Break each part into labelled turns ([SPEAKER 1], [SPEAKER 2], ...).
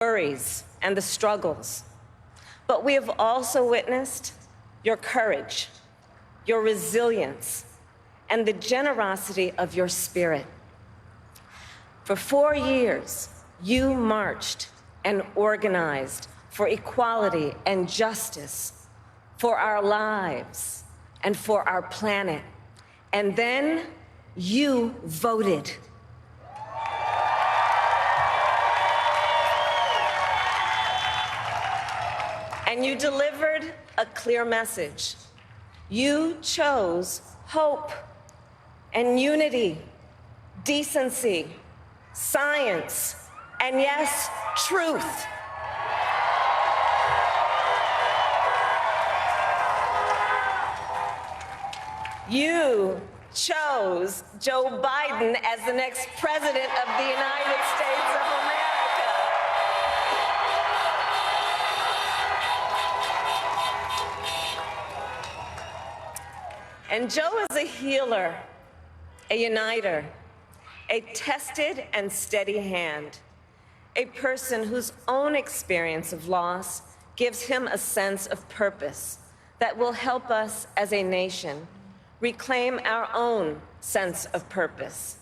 [SPEAKER 1] worries and the struggles, but we have also witnessed your courage, your resilience, and the generosity of your spirit. For 4 years, you marched and organized for equality and justice, for our lives and for our planet. And then you voted. And you delivered a clear message. You chose hope and unity, decency, science, and yes, truth. You chose Joe Biden as the next president of the United States of America. And Joe is a healer, a uniter, a tested and steady hand, a person whose own experience of loss gives him a sense of purpose that will help us as a nation reclaim our own sense of purpose.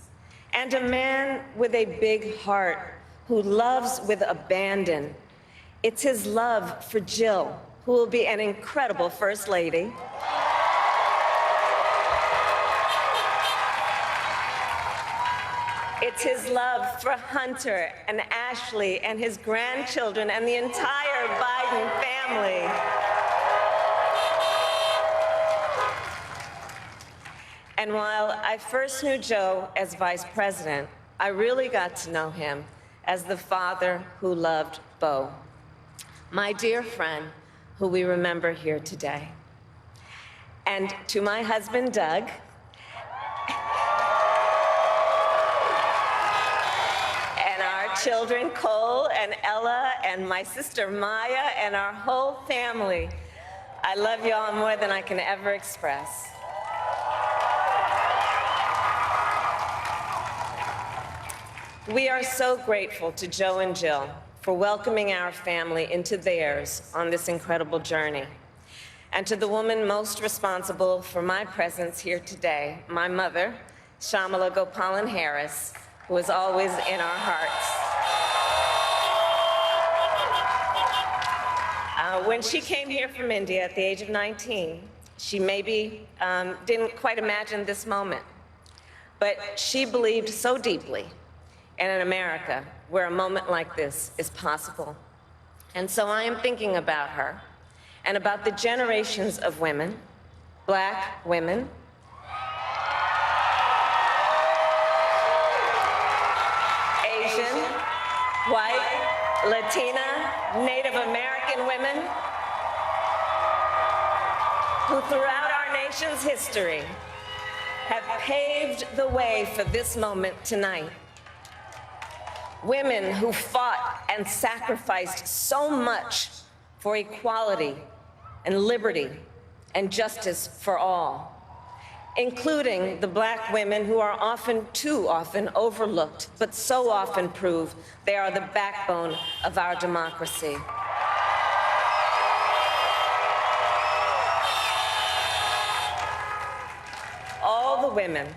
[SPEAKER 1] And a man with a big heart who loves with abandon. It's his love for Jill, who will be an incredible First Lady. It's his love for Hunter and Ashley and his grandchildren and the entire Biden family. And while I first knew Joe as vice president, I really got to know him as the father who loved Beau, my dear friend who we remember here today. And to my husband, Doug, children, Cole and Ella, and my sister Maya, and our whole family. I love you all more than I can ever express. We are so grateful to Joe and Jill for welcoming our family into theirs on this incredible journey. And to the woman most responsible for my presence here today, my mother, Kamala Harris, who is always in our hearts. When she came here from India at the age of 19, she maybe didn't quite imagine this moment, but she believed so deeply in an America where a moment like this is possible. And so I am thinking about her and about the generations of women, Black women, Asian, white, Latina, Native American women who throughout our nation's history have paved the way for this moment tonight. Women who fought and sacrificed so much for equality and liberty and justice for all, including the Black women who are often, too often, overlooked, but so often prove they are the backbone of our democracy. All the women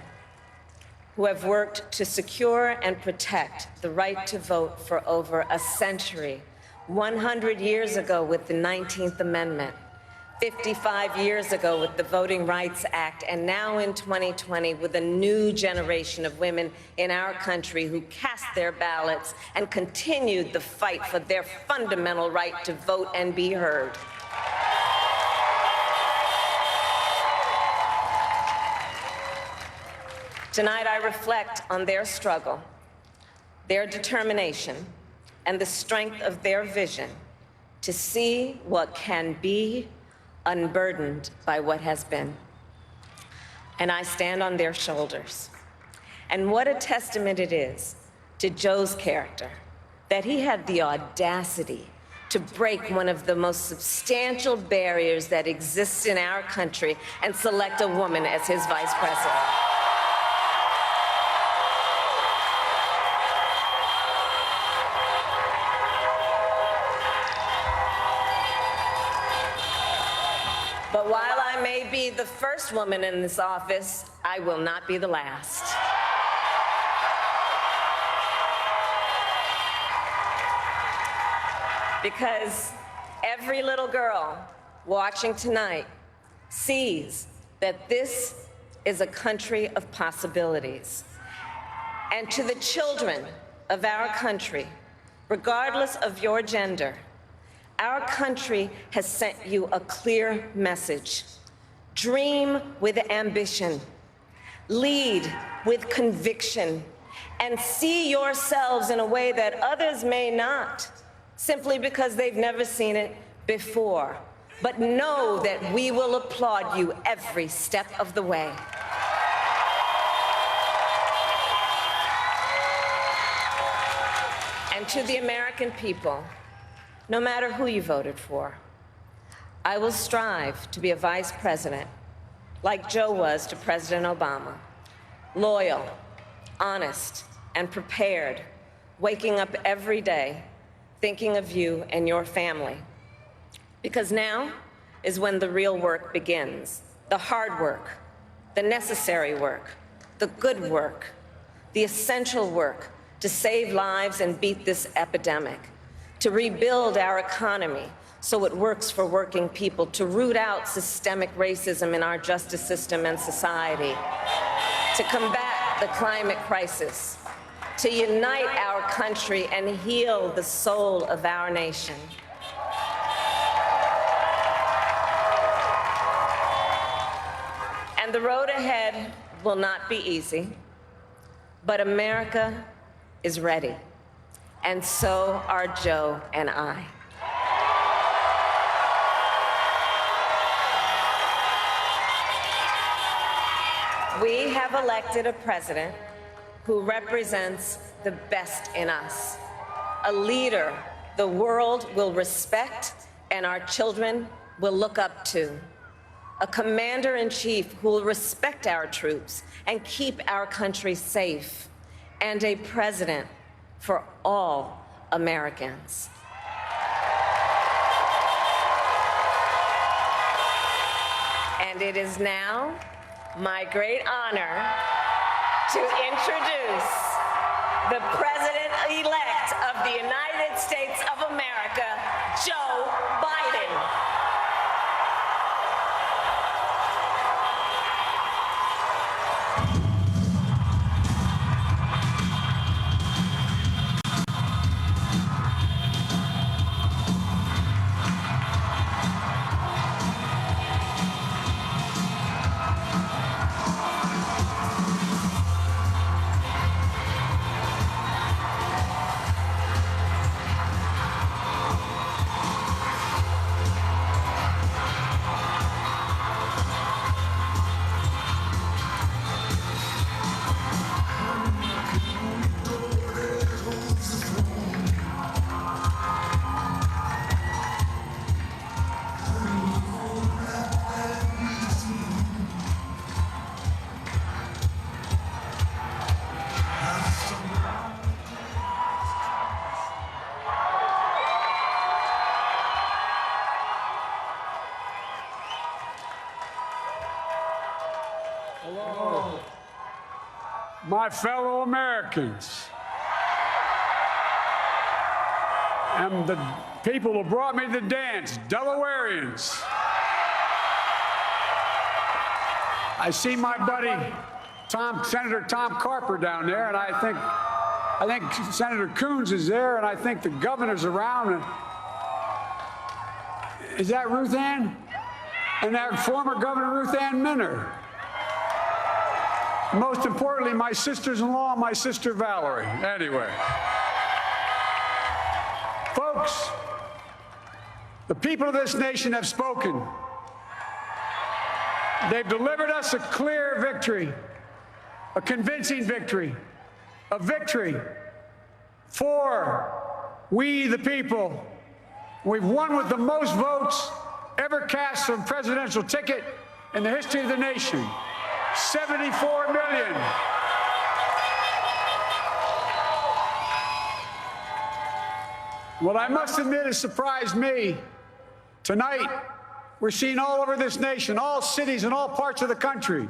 [SPEAKER 1] who have worked to secure and protect the right to vote for over a century, 100 years ago with the 19th Amendment, 55 years ago with the Voting Rights Act, and now in 2020 with a new generation of women in our country who cast their ballots and continued the fight for their fundamental right to vote and be heard. Tonight I reflect on their struggle, their determination, and the strength of their vision to see what can be unburdened by what has been. And I stand on their shoulders. And what a testament it is to Joe's character that he had the audacity to break one of the most substantial barriers that exists in our country and select a woman as his vice president. But while I may be the first woman in this office, I will not be the last. Because every little girl watching tonight sees that this is a country of possibilities. And to the children of our country, regardless of your gender, our country has sent you a clear message. Dream with ambition, lead with conviction, and see yourselves in a way that others may not, simply because they've never seen it before. But know that we will applaud you every step of the way. And to the American people, no matter who you voted for, I will strive to be a vice president like Joe was to President Obama, loyal, honest, and prepared, waking up every day thinking of you and your family. Because now is when the real work begins, the hard work, the necessary work, the good work, the essential work to save lives and beat this epidemic, to rebuild our economy so it works for working people, to root out systemic racism in our justice system and society, to combat the climate crisis, to unite our country and heal the soul of our nation. And the road ahead will not be easy, but America is ready. And so are Joe and I. We have elected a president who represents the best in us, a leader the world will respect and our children will look up to, a commander-in-chief who will respect our troops and keep our country safe, and a president for all Americans. And it is now my great honor to introduce the President-elect of the United States of America, Joe Biden.
[SPEAKER 2] Hello, my fellow Americans, and the people who brought me to the dance, Delawareans. I see my buddy Senator Tom Carper down there, and I think Senator Coons is there, and I think the governor's around. And is that Ruth Ann? And that former Governor Ruth Ann Minner. Most importantly, my sisters-in-law, my sister Valerie. Anyway. Folks, the people of this nation have spoken. They've delivered us a clear victory, a convincing victory, a victory for we the people. We've won with the most votes ever cast for a presidential ticket in the history of the nation. 74 million. What I must admit has surprised me tonight we're seeing all over this nation, all cities and all parts of the country,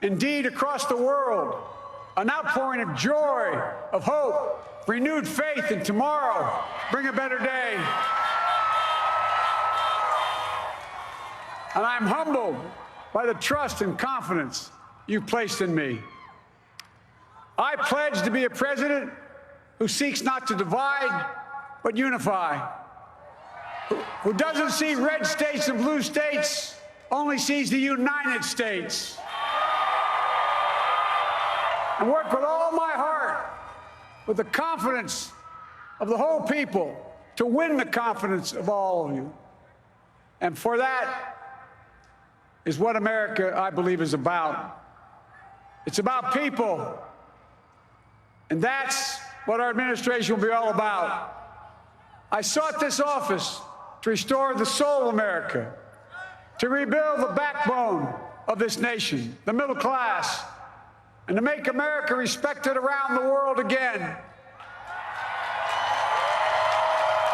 [SPEAKER 2] indeed across the world, an outpouring of joy, of hope, renewed faith in tomorrow, bring a better day. And I'm humbled by the trust and confidence you've placed in me. I pledge to be a president who seeks not to divide, but unify, who doesn't see red states and blue states, only sees the United States, and work with all my heart, with the confidence of the whole people, to win the confidence of all of you. And for that is what America, I believe, is about. It's about people. And that's what our administration will be all about. I sought this office to restore the soul of America, to rebuild the backbone of this nation, the middle class, and to make America respected around the world again,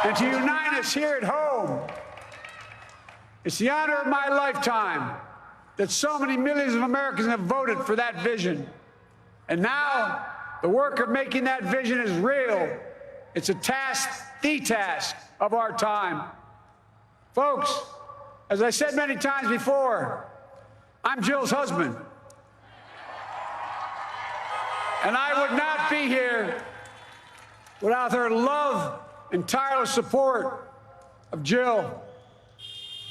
[SPEAKER 2] and to unite us here at home. It's the honor of my lifetime that so many millions of Americans have voted for that vision. And now, the work of making that vision is real. It's a task, the task of our time. Folks, as I said many times before, I'm Jill's husband. And I would not be here without her love and tireless support of Jill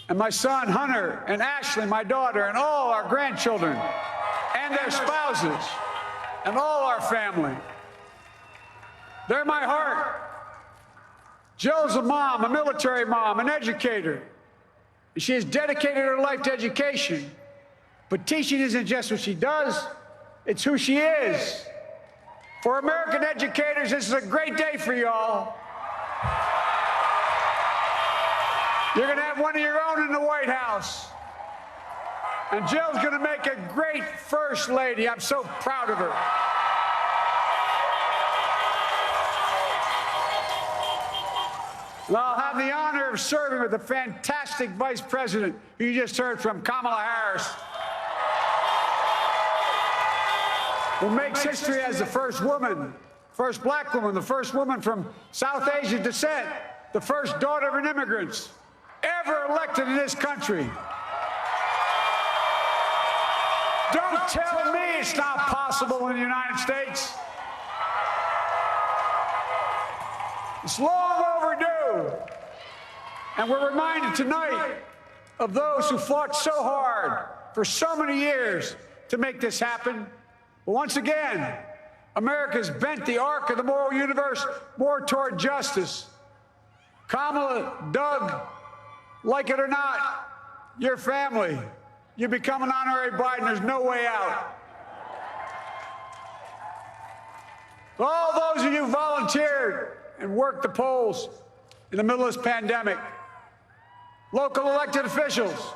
[SPEAKER 2] and my son, Hunter, and Ashley, my daughter, and all our grandchildren, and their spouses, and all our family. They're my heart. Jill's a mom, a military mom, an educator. And she has dedicated her life to education. But teaching isn't just what she does, it's who she is. For American educators, this is a great day for y'all. You're going to have one of your own in the White House. And Jill's going to make a great First Lady. I'm so proud of her. And I'll have the honor of serving with the fantastic Vice President who you just heard from, Kamala Harris, who makes history as the first woman, first black woman, the first woman from South Asian descent, the first daughter of an immigrant ever elected in this country. Don't tell me it's not possible in the United States. It's long overdue. And we're reminded tonight of those who fought so hard for so many years to make this happen. But once again, America's bent the arc of the moral universe more toward justice. Kamala, Doug, like it or not, your family, you become an honorary Biden, there's no way out. All those of you who volunteered and worked the polls in the middle of this pandemic, local elected officials,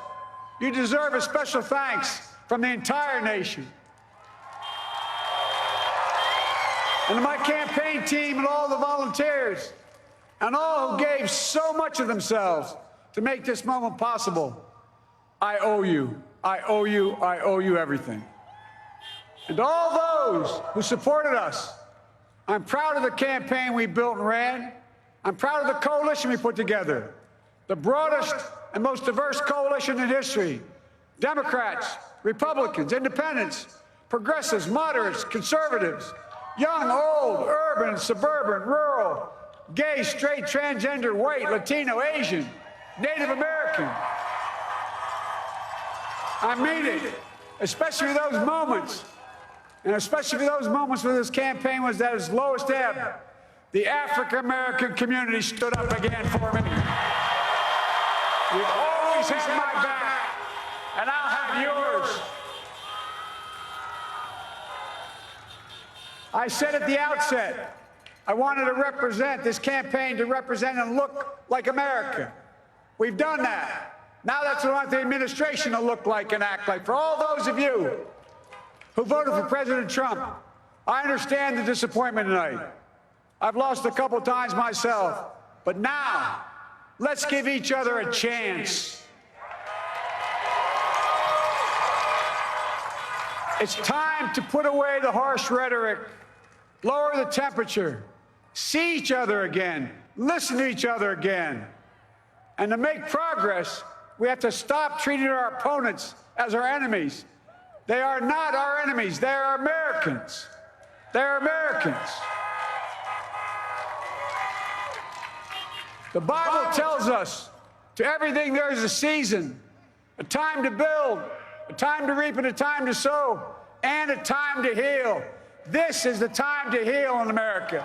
[SPEAKER 2] you deserve a special thanks from the entire nation. And to my campaign team and all the volunteers and all who gave so much of themselves to make this moment possible, I owe you. I owe you. I owe you everything. And all those who supported us, I'm proud of the campaign we built and ran. I'm proud of the coalition we put together, the broadest and most diverse coalition in history. Democrats, Republicans, independents, progressives, moderates, conservatives, young, old, urban, suburban, rural, gay, straight, transgender, white, Latino, Asian, Native American. I mean it, especially those moments, and especially those moments when this campaign was at its lowest ebb. The African-American community stood up again for me. You've always had my back, and I'll have yours. I said at the outset, I wanted to represent this campaign to represent and look like America. We've done that. Now that's what I want the administration to look like and act like. For all those of you who voted for President Trump, I understand the disappointment tonight. I've lost a couple times myself. But now, let's give each other a chance. It's time to put away the harsh rhetoric, lower the temperature, see each other again, listen to each other again. And to make progress, we have to stop treating our opponents as our enemies. They are not our enemies. They are Americans. They're Americans. The Bible tells us, to everything there is a season, a time to build, a time to reap and a time to sow, and a time to heal. This is the time to heal in America.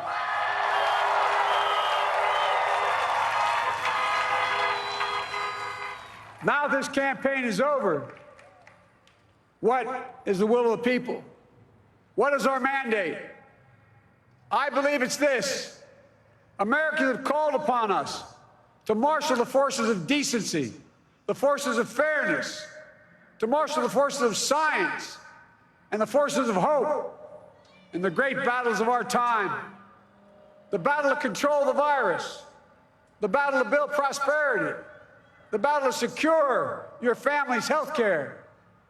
[SPEAKER 2] Now this campaign is over. What is the will of the people? What is our mandate? I believe it's this. Americans have called upon us to marshal the forces of decency, the forces of fairness, to marshal the forces of science and the forces of hope in the great battles of our time. The battle to control the virus, the battle to build prosperity, the battle to secure your family's health care,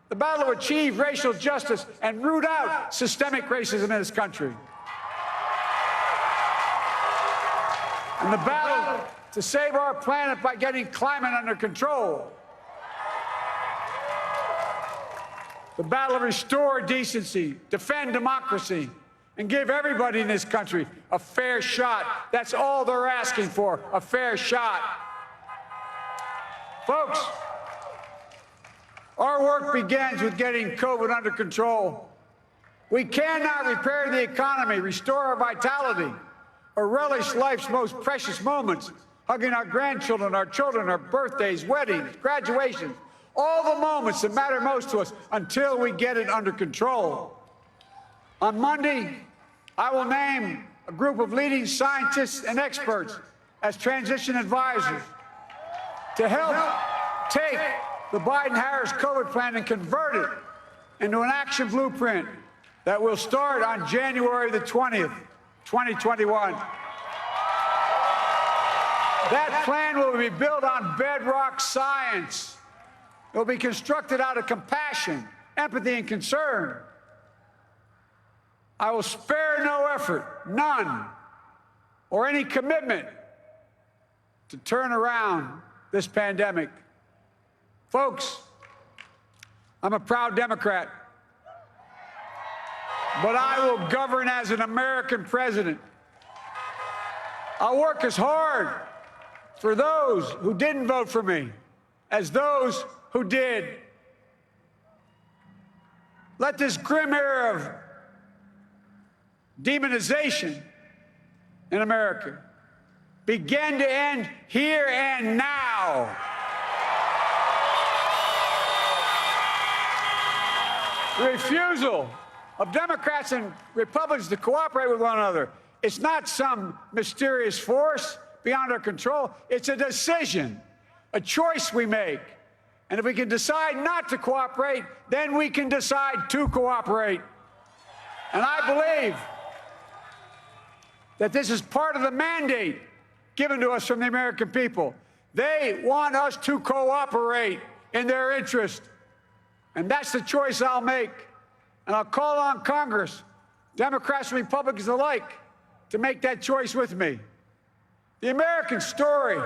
[SPEAKER 2] the battle to achieve racial justice and root out systemic racism in this country, and the battle to save our planet by getting climate under control, the battle to restore decency, defend democracy, and give everybody in this country a fair shot. That's all they're asking for, a fair shot. Folks, our work begins with getting COVID under control. We cannot repair the economy, restore our vitality, or relish life's most precious moments, hugging our grandchildren, our children, our birthdays, weddings, graduations, all the moments that matter most to us until we get it under control. On Monday, I will name a group of leading scientists and experts as transition advisors to help take the Biden-Harris COVID plan and convert it into an action blueprint that will start on January the 20th, 2021. That plan will be built on bedrock science. It will be constructed out of compassion, empathy, and concern. I will spare no effort, none, or any commitment to turn around this pandemic. Folks, I'm a proud Democrat, but I will govern as an American president. I'll work as hard for those who didn't vote for me as those who did. Let this grim era of demonization in America begin to end here and now. The refusal of Democrats and Republicans to cooperate with one another, it's not some mysterious force beyond our control. It's a decision, a choice we make. And if we can decide not to cooperate, then we can decide to cooperate. And I believe that this is part of the mandate given to us from the American people. They want us to cooperate in their interest. And that's the choice I'll make. And I'll call on Congress, Democrats and Republicans alike, to make that choice with me. The American story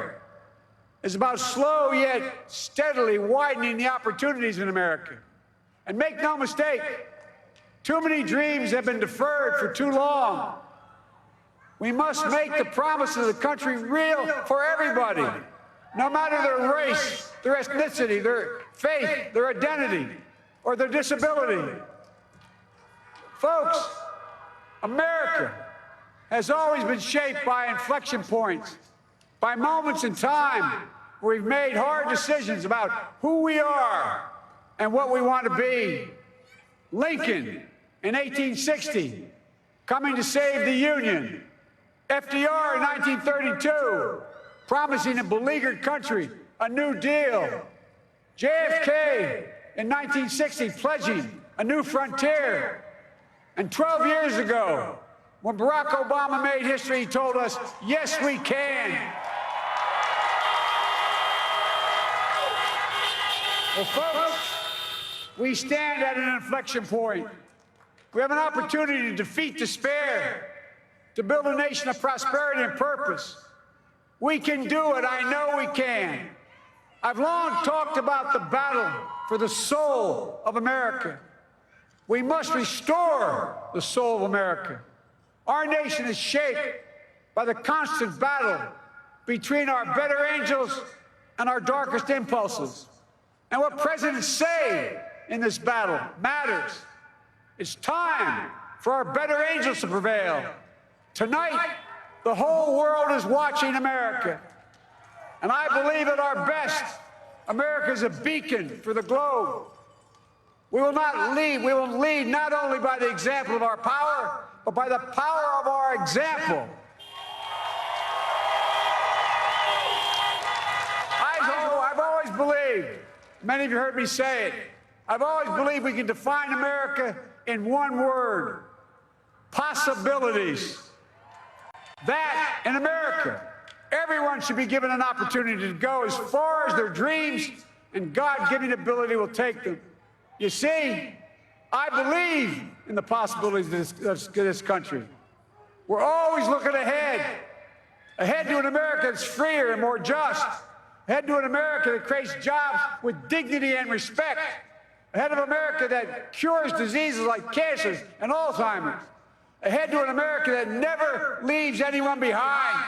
[SPEAKER 2] is about slow yet steadily widening the opportunities in America. And make no mistake, too many dreams have been deferred for too long. We must make the promise of the country real for everybody, no matter their race, their ethnicity, their faith, their identity, or their disability. Folks, America has always been shaped by inflection points, by moments in time where we've made hard decisions about who we are and what we want to be. Lincoln in 1860, coming to save the Union. FDR in 1932, promising a beleaguered country a new deal. JFK in 1960, pledging a new frontier. And 12 years ago, when Barack Obama made history, he told us, yes, we can. Well, folks, We stand at an inflection point. We have an opportunity to defeat despair, to build a nation of prosperity and purpose. We can do it. I know we can. I've long talked about the battle for the soul of America. We must restore the soul of America. Our nation is shaped by the constant battle between our better angels and our darkest impulses. And what presidents say in this battle matters. It's time for our better angels to prevail. Tonight, the whole world is watching America. And I believe at our best, America is a beacon for the globe. We will lead not only by the example of our power, but by the power of our example. I've always believed, many of you heard me say it, I've always believed we can define America in one word: possibilities. That, in America, everyone should be given an opportunity to go as far as their dreams and God-given ability will take them. You see, I believe in the possibilities of this country. We're always looking ahead to an America that's freer and more just, ahead to an America that creates jobs with dignity and respect, ahead of America that cures diseases like cancer and Alzheimer's, ahead to an America that never leaves anyone behind,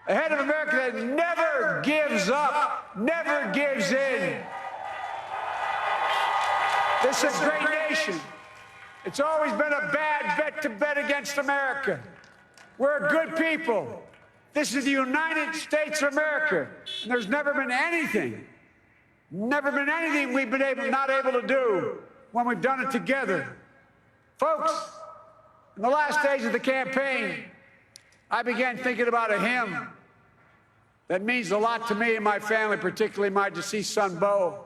[SPEAKER 2] ahead of America that never gives up, never gives in. This is a great nation. It's always been a bad bet to bet against America. We're a good people. This is the United States of America, and there's never been anything we've been not able to do when we've done it together. Folks, in the last days of the campaign, I began thinking about a hymn that means a lot to me and my family, particularly my deceased son, Bo.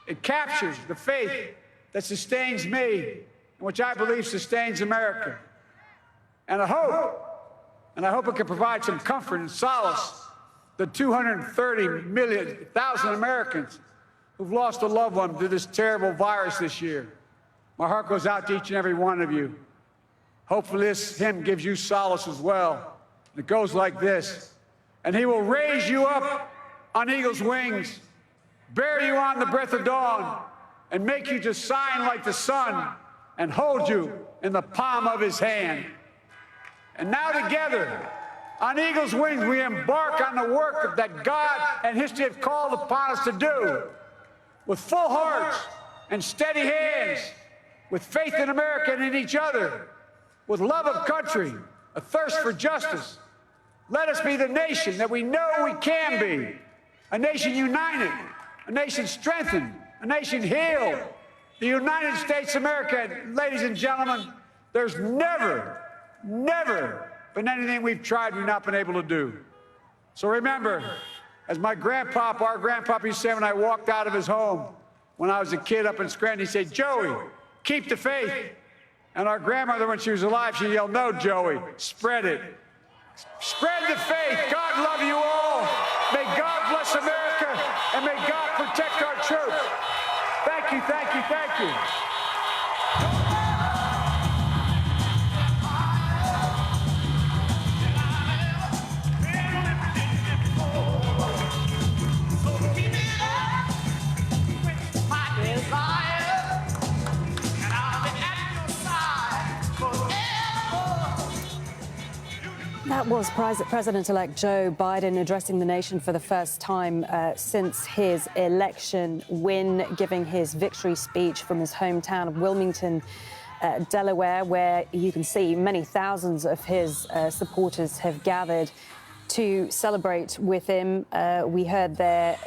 [SPEAKER 2] It captures the faith that sustains me, and which I believe sustains America. And I hope it can provide some comfort and solace to 230,000 Americans who've lost a loved one to this terrible virus this year. My heart goes out to each and every one of you. Hopefully this hymn gives you solace as well. It goes like this: and he will raise you up on eagle's wings, bear you on the breath of dawn, and make you to shine like the sun, and hold you in the palm of his hand. And now together, on eagle's wings, we embark on the work that God and history have called upon us to do, with full hearts and steady hands, with faith in America and in each other, with love of country, a thirst for justice. Let us be the nation that we know we can be, a nation united, a nation strengthened, a nation healed, the United States of America. Ladies and gentlemen, there's never been anything we've tried we've not been able to do. So remember, as our grandpapa used to say when I walked out of his home when I was a kid up in Scranton, he said, "Joey, keep the faith." And our grandmother, when she was alive, she yelled, "No, Joey, spread it. Spread the faith. God love you all. May God bless America, and may God protect our troops." Thank you, thank you, thank you.
[SPEAKER 3] That was President-elect Joe Biden addressing the nation for the first time since his election win, giving his victory speech from his hometown of Wilmington, Delaware, where you can see many thousands of his supporters have gathered to celebrate with him. We heard there